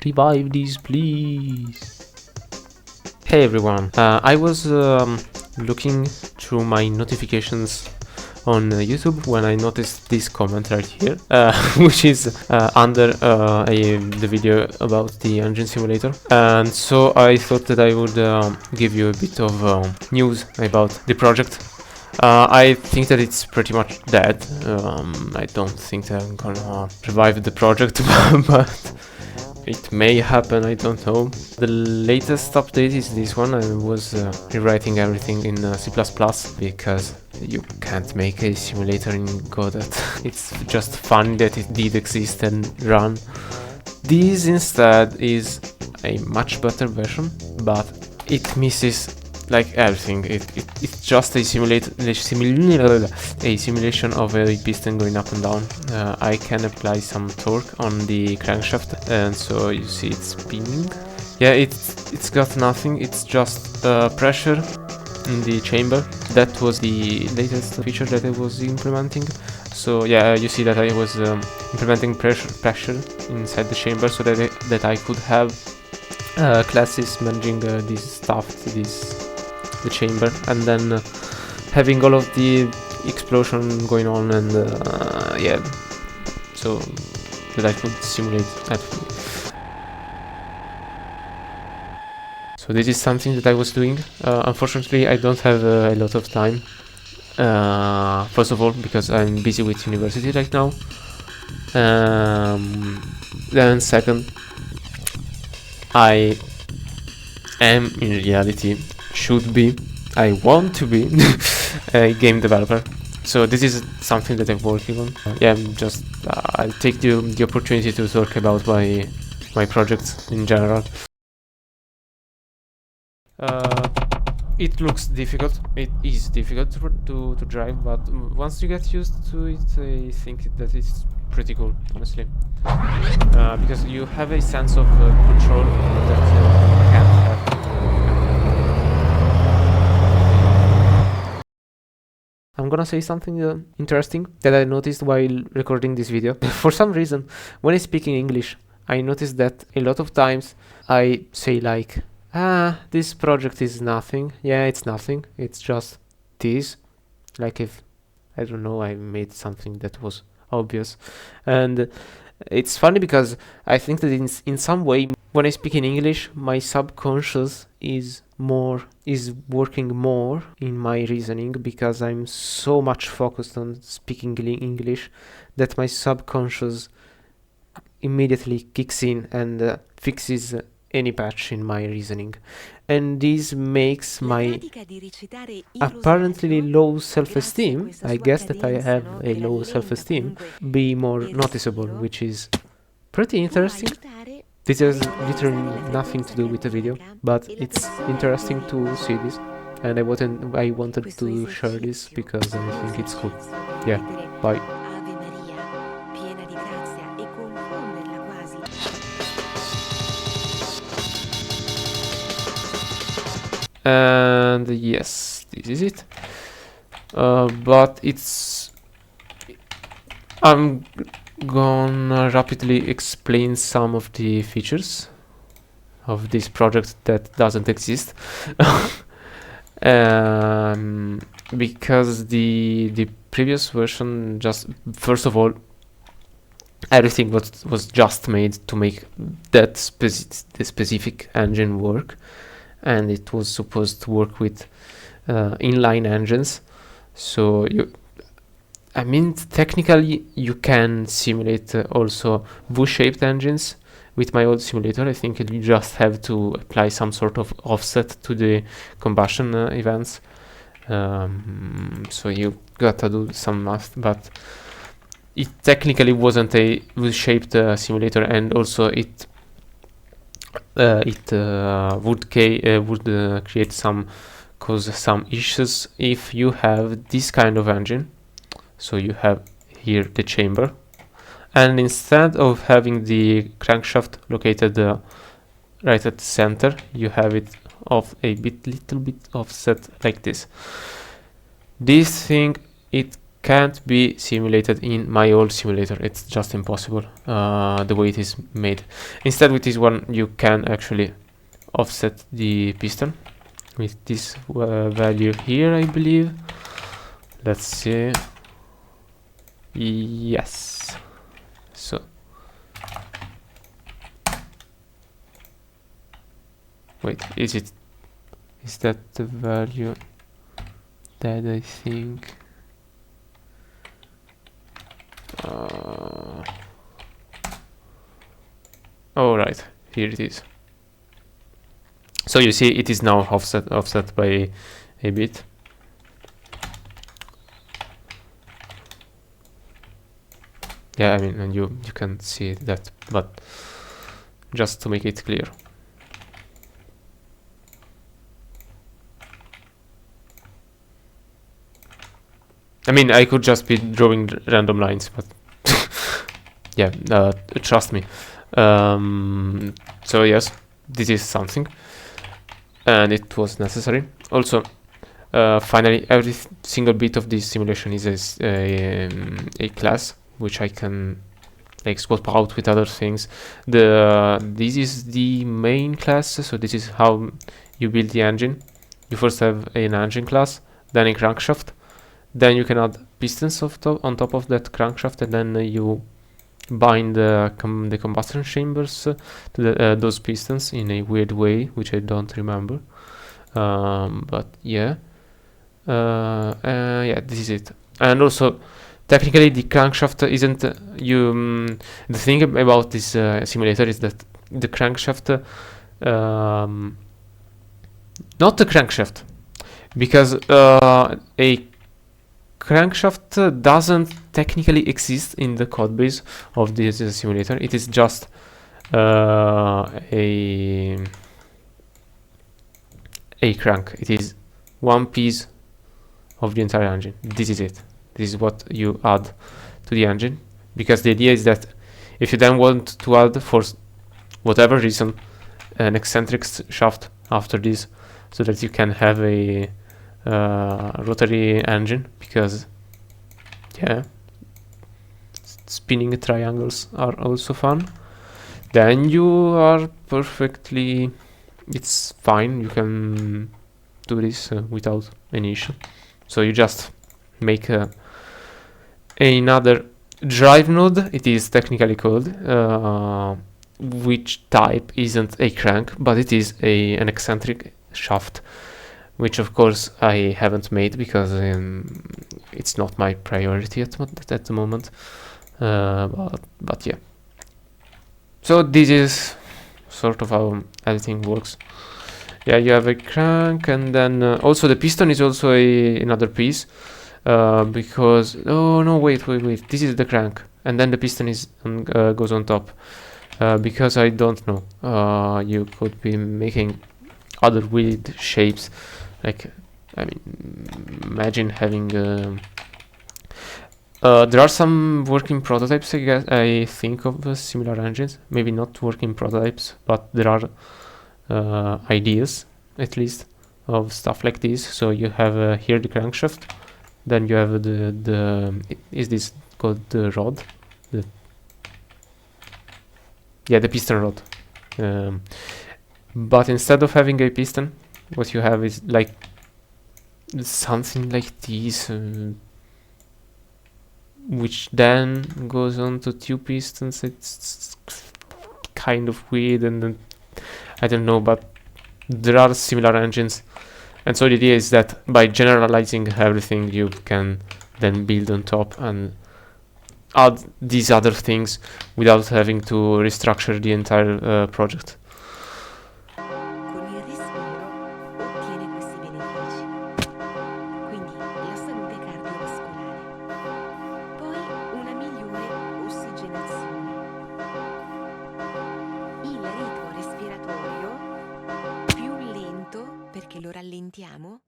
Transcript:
Revive these, please. Hey everyone, I was looking through my notifications on YouTube when I noticed this comment right here, which is under the video about the engine simulator, and so I thought that I would give you a bit of news about the project. I think that it's pretty much dead. I don't think that I'm gonna revive the project, but it may happen, I don't know. The latest update is this one. I was rewriting everything in C++ because you can't make a simulator in Godot. It's just fun that it did exist and run. This instead is a much better version, but it misses like everything. It's just a simulation of a piston going up and down. I can apply some torque on the crankshaft, and so you see it's spinning. Yeah, it's got nothing. It's just pressure in the chamber. That was the latest feature that I was implementing. So yeah, you see that I was implementing pressure inside the chamber so that I could have classes managing this stuff, the chamber, and then having all of the explosion going on, and yeah, so that I could simulate everything. So this is something that I was doing. Unfortunately, I don't have a lot of time. First of all, because I'm busy with university right now. Then second, I am in reality I want to be a game developer. So this is something that I'm working on. Yeah, I'll take the opportunity to talk about my projects in general. It looks difficult. It is difficult to drive, but once you get used to it, I think that it's pretty cool, honestly. Because you have a sense of control that you can't have. I'm gonna say something interesting that I noticed while recording this video. For some reason, when I speak in English, I noticed that a lot of times I say like, this project is nothing. Yeah, it's nothing. It's just this. Like if, I don't know, I made something that was obvious. And it's funny because I think that in some way, when I speak in English, my subconscious is working more in my reasoning, because I'm so much focused on speaking English that my subconscious immediately kicks in and fixes any patch in my reasoning, and this makes my apparently low self-esteem, I guess that I have a low self-esteem, be more noticeable, which is pretty interesting. This has literally nothing to do with the video, but it's interesting to see this, and I wanted to share this because I think it's cool. Yeah, bye. And yes, this is it. But I'm gonna rapidly explain some of the features of this project that doesn't exist. Because the previous version, just first of all, everything was just made to make that the specific engine work, and it was supposed to work with inline engines. So technically you can simulate also V-shaped engines with my old simulator. I think you just have to apply some sort of offset to the combustion events. So you gotta do some math, but it technically wasn't a V-shaped simulator, and also it would cause some issues if you have this kind of engine. So you have here the chamber, and instead of having the crankshaft located right at the center, you have it off little bit offset like this. This thing, it can't be simulated in my old simulator. It's just impossible the way it is made. Instead, with this one, you can actually offset the piston with this value here, I believe. Let's see. Yes. So wait, is that the value that I think? Oh right, here it is. So you see it is now offset by a bit. Yeah, I mean, and you can see that, but just to make it clear. I mean, I could just be drawing random lines, but yeah, trust me. So yes, this is something, and it was necessary. Also, finally, every single bit of this simulation is a class, which I can like swap out with other things. This is the main class, so this is how you build the engine. You first have an engine class, then a crankshaft, then you can add pistons on top of that crankshaft, and then you bind the combustion chambers to those pistons in a weird way, which I don't remember. But yeah, yeah, this is it. And also, technically, the crankshaft isn't the thing about this simulator is that the crankshaft, not the crankshaft, because a crankshaft doesn't technically exist in the code base of this simulator. It is just a crank. It is one piece of the entire engine. This is it. This is what you add to the engine, because the idea is that if you then want to add, for whatever reason, an eccentric shaft after this, so that you can have a rotary engine, because yeah, spinning triangles are also fun, then you are perfectly, it's fine, you can do this without any issue. So you just make another drive node, it is technically called, which type isn't a crank, but it is an eccentric shaft, which of course I haven't made because it's not my priority at the moment. But yeah. So this is sort of how everything works. Yeah, you have a crank, and then also the piston is also another piece, because oh no, wait, this is the crank, and then the piston is goes on top, because I don't know, you could be making other weird shapes, like, I mean, imagine having there are some working prototypes, I think, of similar engines. Maybe not working prototypes, but there are ideas, at least, of stuff like this. So you have here the crankshaft, then you have is this called the rod? Yeah, the piston rod. But instead of having a piston, what you have is like something like this, which then goes on to two pistons. It's kind of weird, and then I don't know, but there are similar engines, and so the idea is that by generalizing everything, you can then build on top and add these other things without having to restructure the entire project. Con il respiro ottiene questi benefici, quindi la salute cardiovascolare, poi una migliore ossigenazione, il ritmo respiratorio più lento perché lo rallentiamo.